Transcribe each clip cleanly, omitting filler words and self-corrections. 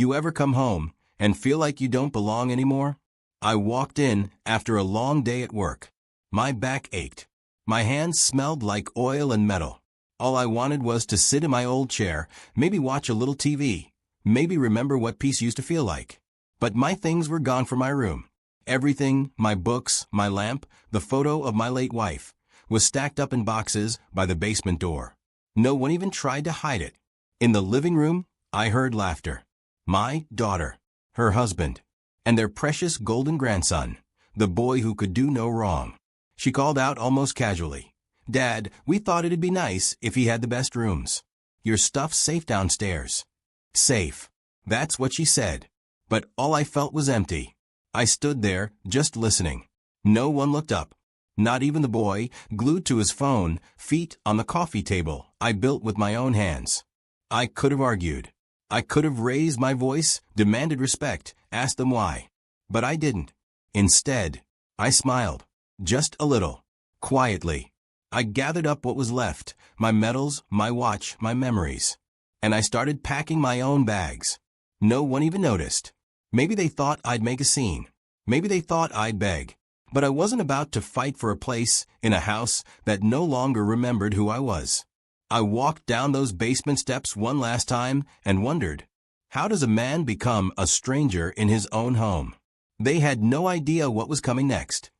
You ever come home and feel like you don't belong anymore? I walked in after a long day at work. My back ached. My hands smelled like oil and metal. All I wanted was to sit in my old chair, maybe watch a little TV, maybe remember what peace used to feel like. But my things were gone from my room. Everything, my books, my lamp, the photo of my late wife, was stacked up in boxes by the basement door. No one even tried to hide it. In the living room, I heard laughter. My daughter, her husband, and their precious golden grandson, the boy who could do no wrong. She called out almost casually, "Dad, we thought it'd be nice if he had the best rooms. Your stuff's safe downstairs." Safe. That's what she said. But all I felt was empty. I stood there, just listening. No one looked up. Not even the boy, glued to his phone, feet on the coffee table I built with my own hands. I could have argued. I could have raised my voice, demanded respect, asked them why. But I didn't. Instead, I smiled. Just a little. Quietly. I gathered up what was left, my medals, my watch, my memories. And I started packing my own bags. No one even noticed. Maybe they thought I'd make a scene. Maybe they thought I'd beg. But I wasn't about to fight for a place in a house that no longer remembered who I was. I walked down those basement steps one last time and wondered, how does a man become a stranger in his own home? They had no idea what was coming next.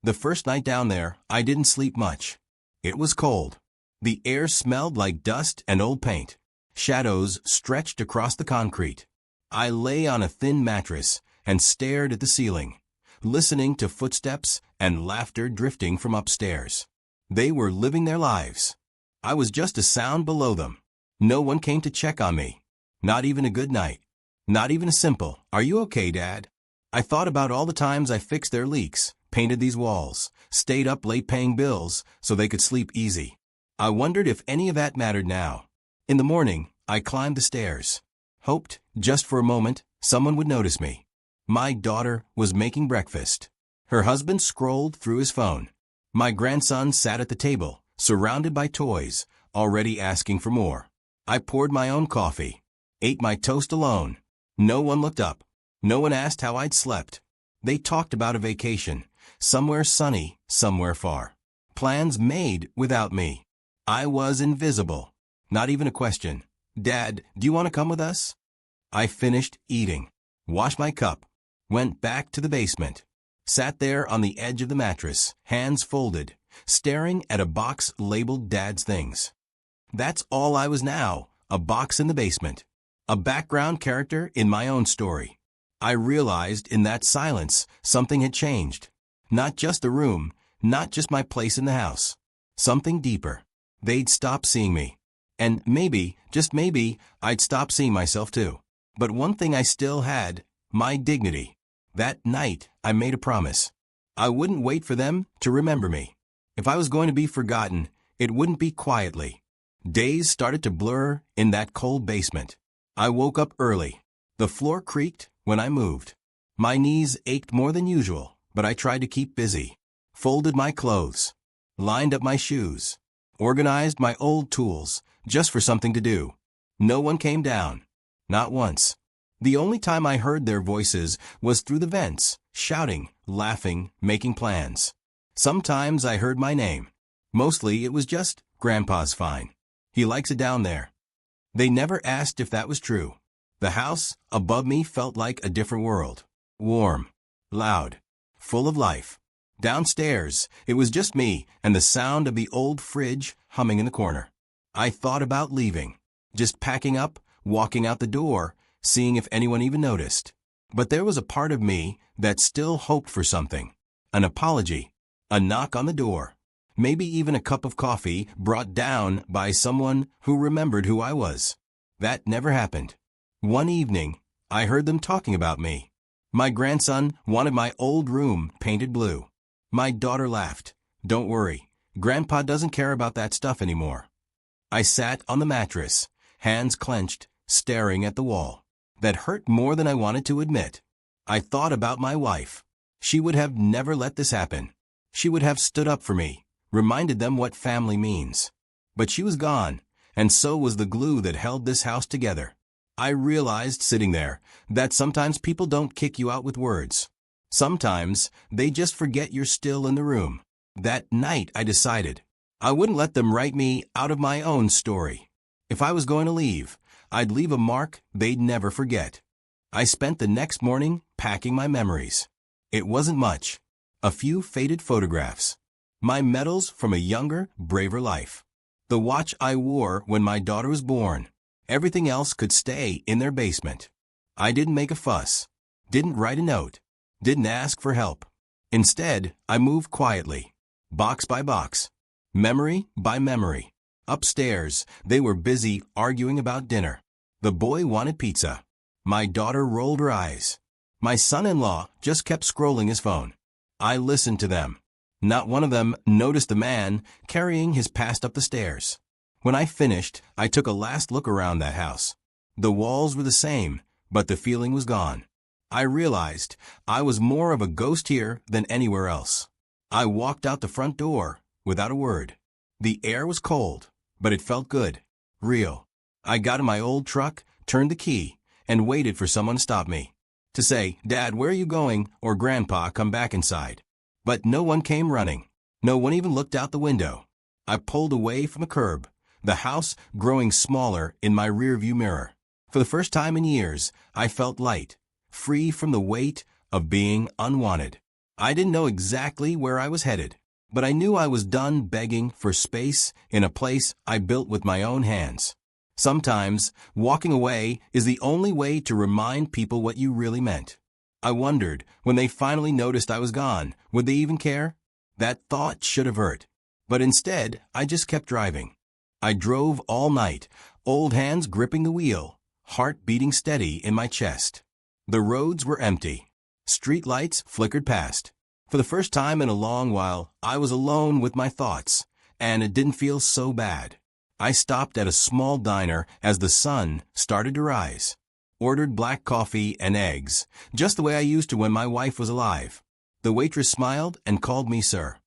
The first night down there, I didn't sleep much. It was cold. The air smelled like dust and old paint. Shadows stretched across the concrete. I lay on a thin mattress and stared at the ceiling, listening to footsteps and laughter drifting from upstairs. They were living their lives. I was just a sound below them. No one came to check on me. Not even a good night. Not even a simple, "Are you okay, Dad?" I thought about all the times I fixed their leaks, painted these walls, stayed up late paying bills so they could sleep easy. I wondered if any of that mattered now. In the morning, I climbed the stairs. Hoped, just for a moment, someone would notice me. My daughter was making breakfast. Her husband scrolled through his phone. My grandson sat at the table, surrounded by toys, already asking for more. I poured my own coffee, ate my toast alone. No one looked up. No one asked how I'd slept. They talked about a vacation, somewhere sunny, somewhere far. Plans made without me. I was invisible. Not even a question. "Dad, do you want to come with us?" I finished eating, washed my cup, went back to the basement, sat there on the edge of the mattress, hands folded, staring at a box labeled Dad's things. That's all I was now, a box in the basement, a background character in my own story. I realized in that silence something had changed. Not just the room, not just my place in the house. Something deeper. They'd stop seeing me. And maybe, just maybe, I'd stop seeing myself too. But one thing I still had, my dignity. That night, I made a promise. I wouldn't wait for them to remember me. If I was going to be forgotten, it wouldn't be quietly. Days started to blur in that cold basement. I woke up early. The floor creaked when I moved. My knees ached more than usual, but I tried to keep busy. Folded my clothes. Lined up my shoes. Organized my old tools, just for something to do. No one came down. Not once. The only time I heard their voices was through the vents, shouting, laughing, making plans. Sometimes I heard my name. Mostly it was just, "Grandpa's fine. He likes it down there." They never asked if that was true. The house above me felt like a different world. Warm, loud, full of life. Downstairs, it was just me and the sound of the old fridge humming in the corner. I thought about leaving, just packing up, walking out the door, seeing if anyone even noticed. But there was a part of me that still hoped for something. An apology, a knock on the door, maybe even a cup of coffee brought down by someone who remembered who I was. That never happened. One evening, I heard them talking about me. My grandson wanted my old room painted blue. My daughter laughed. "Don't worry, Grandpa doesn't care about that stuff anymore." I sat on the mattress, hands clenched, staring at the wall. That hurt more than I wanted to admit. I thought about my wife. She would have never let this happen. She would have stood up for me, reminded them what family means. But she was gone, and so was the glue that held this house together. I realized sitting there that sometimes people don't kick you out with words. Sometimes they just forget you're still in the room. That night I decided I wouldn't let them write me out of my own story. If I was going to leave, I'd leave a mark they'd never forget. I spent the next morning packing my memories. It wasn't much. A few faded photographs. My medals from a younger, braver life. The watch I wore when my daughter was born. Everything else could stay in their basement. I didn't make a fuss. Didn't write a note. Didn't ask for help. Instead, I moved quietly. Box by box. Memory by memory. Upstairs, they were busy arguing about dinner. The boy wanted pizza. My daughter rolled her eyes. My son-in-law just kept scrolling his phone. I listened to them. Not one of them noticed the man carrying his past up the stairs. When I finished, I took a last look around that house. The walls were the same, but the feeling was gone. I realized I was more of a ghost here than anywhere else. I walked out the front door without a word. The air was cold, but it felt good, real. I got in my old truck, turned the key, and waited for someone to stop me. To say, "Dad, where are you going?" or "Grandpa, come back inside." But no one came running. No one even looked out the window. I pulled away from the curb, the house growing smaller in my rearview mirror. For the first time in years, I felt light, free from the weight of being unwanted. I didn't know exactly where I was headed, but I knew I was done begging for space in a place I built with my own hands. Sometimes, walking away is the only way to remind people what you really meant. I wondered, when they finally noticed I was gone, would they even care? That thought should have hurt. But instead, I just kept driving. I drove all night, old hands gripping the wheel, heart beating steady in my chest. The roads were empty. Street lights flickered past. For the first time in a long while, I was alone with my thoughts, and it didn't feel so bad. I stopped at a small diner as the sun started to rise. Ordered black coffee and eggs, just the way I used to when my wife was alive. The waitress smiled and called me sir.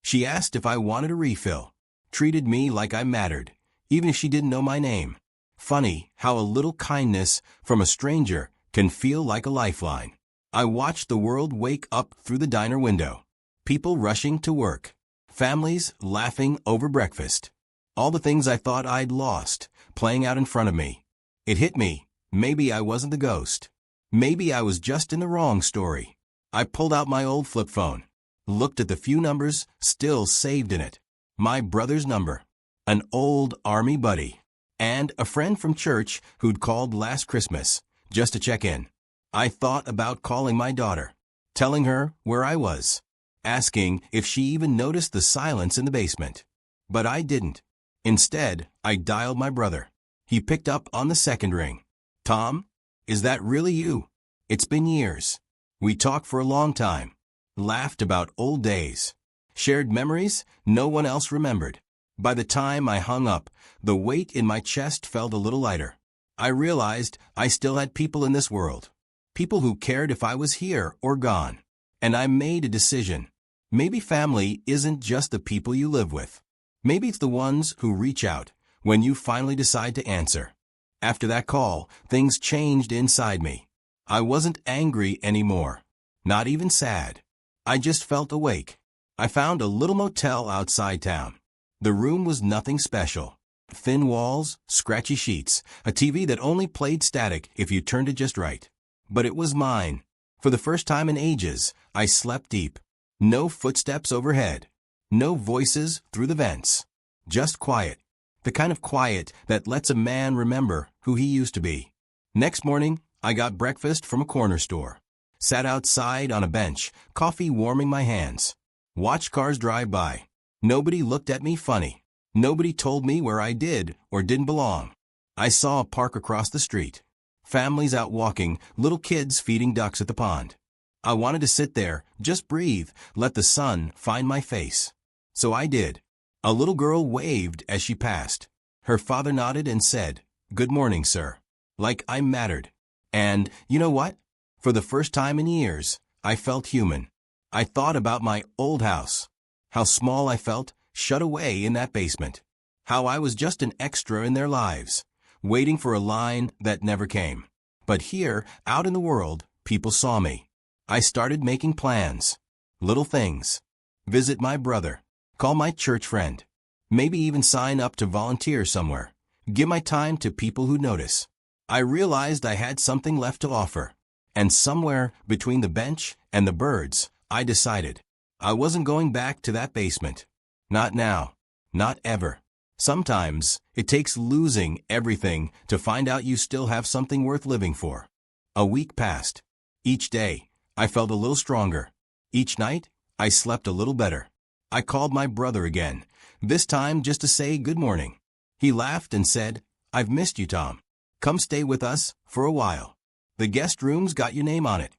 She asked if I wanted a refill. Treated me like I mattered, even if she didn't know my name. Funny how a little kindness from a stranger can feel like a lifeline. I watched the world wake up through the diner window. People rushing to work. Families laughing over breakfast. All the things I thought I'd lost, playing out in front of me. It hit me. Maybe I wasn't the ghost. Maybe I was just in the wrong story. I pulled out my old flip phone. Looked at the few numbers still saved in it. My brother's number. An old army buddy. And a friend from church who'd called last Christmas, just to check in. I thought about calling my daughter, telling her where I was, asking if she even noticed the silence in the basement. But I didn't. Instead, I dialed my brother. He picked up on the second ring. "Tom, is that really you? It's been years." We talked for a long time, laughed about old days, shared memories no one else remembered. By the time I hung up, the weight in my chest felt a little lighter. I realized I still had people in this world, people who cared if I was here or gone. And I made a decision. Maybe family isn't just the people you live with. Maybe it's the ones who reach out when you finally decide to answer. After that call, things changed inside me. I wasn't angry anymore, not even sad. I just felt awake. I found a little motel outside town. The room was nothing special. Thin walls, scratchy sheets, a TV that only played static if you turned it just right. But it was mine. For the first time in ages, I slept deep. No footsteps overhead. No voices through the vents. Just quiet. The kind of quiet that lets a man remember who he used to be. Next morning, I got breakfast from a corner store. Sat outside on a bench, coffee warming my hands. Watched cars drive by. Nobody looked at me funny. Nobody told me where I did or didn't belong. I saw a park across the street. Families out walking, little kids feeding ducks at the pond. I wanted to sit there, just breathe, let the sun find my face. So I did. A little girl waved as she passed. Her father nodded and said, "Good morning, sir." Like I mattered. And you know what? For the first time in years, I felt human. I thought about my old house. How small I felt, shut away in that basement. How I was just an extra in their lives, waiting for a line that never came. But here, out in the world, people saw me. I started making plans. Little things. Visit my brother. Call my church friend. Maybe even sign up to volunteer somewhere. Give my time to people who notice. I realized I had something left to offer. And somewhere between the bench and the birds, I decided. I wasn't going back to that basement. Not now. Not ever. Sometimes, it takes losing everything to find out you still have something worth living for. A week passed. Each day, I felt a little stronger. Each night, I slept a little better. I called my brother again, this time just to say good morning. He laughed and said, "I've missed you, Tom. Come stay with us for a while. The guest room's got your name on it."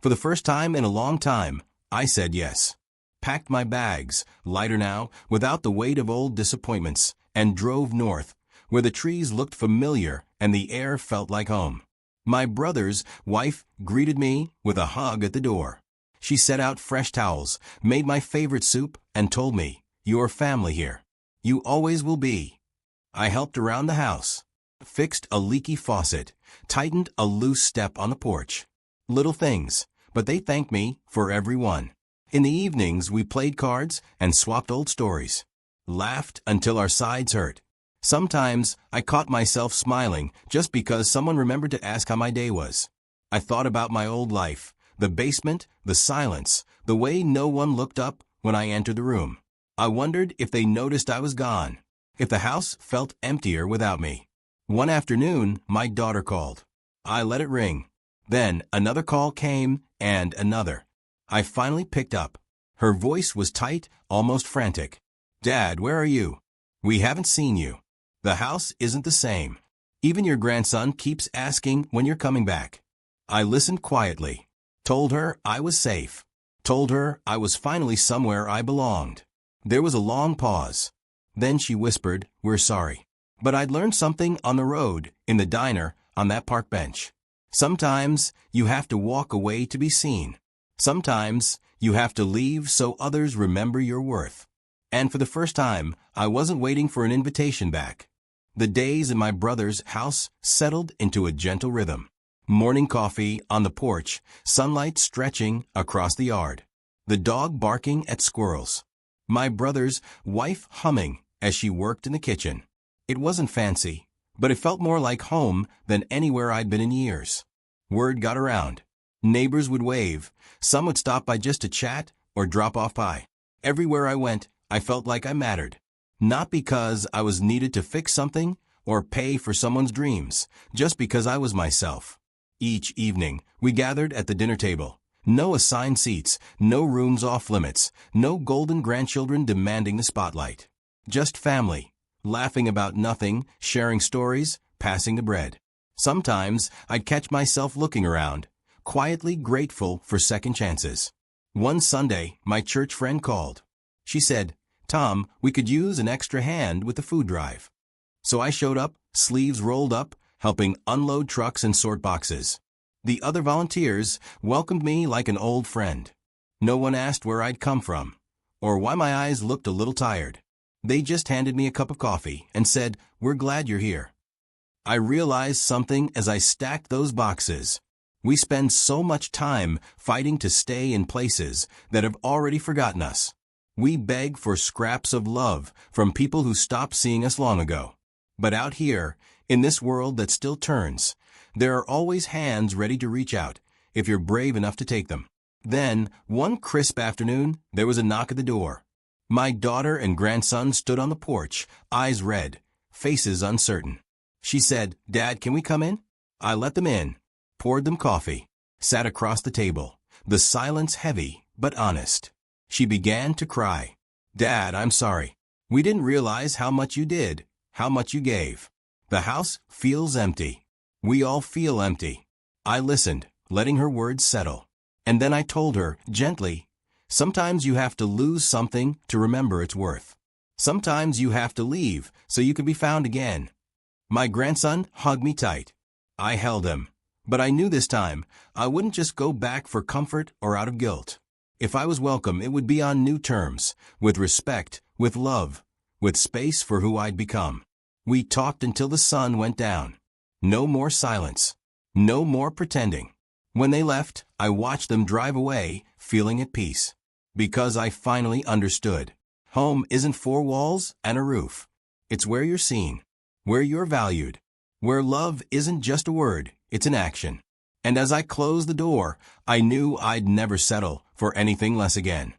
For the first time in a long time, I said yes. Packed my bags, lighter now, without the weight of old disappointments, and drove north, where the trees looked familiar and the air felt like home. My brother's wife greeted me with a hug at the door. She set out fresh towels, made my favorite soup, and told me, "You're family here. You always will be." I helped around the house, fixed a leaky faucet, tightened a loose step on the porch. Little things, but they thanked me for every one. In the evenings, we played cards and swapped old stories. Laughed until our sides hurt. Sometimes, I caught myself smiling just because someone remembered to ask how my day was. I thought about my old life, the basement, the silence, the way no one looked up when I entered the room. I wondered if they noticed I was gone, if the house felt emptier without me. One afternoon, my daughter called. I let it ring. Then another call came, and another. I finally picked up. Her voice was tight, almost frantic. "Dad, where are you? We haven't seen you. The house isn't the same. Even your grandson keeps asking when you're coming back." I listened quietly. Told her I was safe. Told her I was finally somewhere I belonged. There was a long pause. Then she whispered, "We're sorry." But I'd learned something on the road, in the diner, on that park bench. Sometimes you have to walk away to be seen. Sometimes you have to leave so others remember your worth. And for the first time, I wasn't waiting for an invitation back. The days in my brother's house settled into a gentle rhythm. Morning coffee on the porch, sunlight stretching across the yard. The dog barking at squirrels. My brother's wife humming as she worked in the kitchen. It wasn't fancy, but it felt more like home than anywhere I'd been in years. Word got around. Neighbors would wave. Some would stop by just to chat or drop off by. Everywhere I went, I felt like I mattered. Not because I was needed to fix something or pay for someone's dreams, just because I was myself. Each evening, we gathered at the dinner table. No assigned seats, no rooms off limits, no golden grandchildren demanding the spotlight. Just family, laughing about nothing, sharing stories, passing the bread. Sometimes I'd catch myself looking around, quietly grateful for second chances. One Sunday, my church friend called. She said, "Tom, we could use an extra hand with the food drive." So I showed up, sleeves rolled up, helping unload trucks and sort boxes. The other volunteers welcomed me like an old friend. No one asked where I'd come from, or why my eyes looked a little tired. They just handed me a cup of coffee and said, "We're glad you're here." I realized something as I stacked those boxes. We spend so much time fighting to stay in places that have already forgotten us. We beg for scraps of love from people who stopped seeing us long ago. But out here, in this world that still turns, there are always hands ready to reach out, if you're brave enough to take them. Then, one crisp afternoon, there was a knock at the door. My daughter and grandson stood on the porch, eyes red, faces uncertain. She said, "Dad, can we come in?" I let them in, poured them coffee, sat across the table, the silence heavy but honest. She began to cry. "Dad, I'm sorry. We didn't realize how much you did, how much you gave. The house feels empty. We all feel empty." I listened, letting her words settle. And then I told her, gently, sometimes you have to lose something to remember its worth. Sometimes you have to leave so you can be found again. My grandson hugged me tight. I held him. But I knew this time I wouldn't just go back for comfort or out of guilt. If I was welcome, it would be on new terms, with respect, with love, with space for who I'd become. We talked until the sun went down. No more silence. No more pretending. When they left, I watched them drive away, feeling at peace. Because I finally understood. Home isn't four walls and a roof. It's where you're seen, where you're valued, where love isn't just a word, it's an action. And as I closed the door, I knew I'd never settle for anything less again.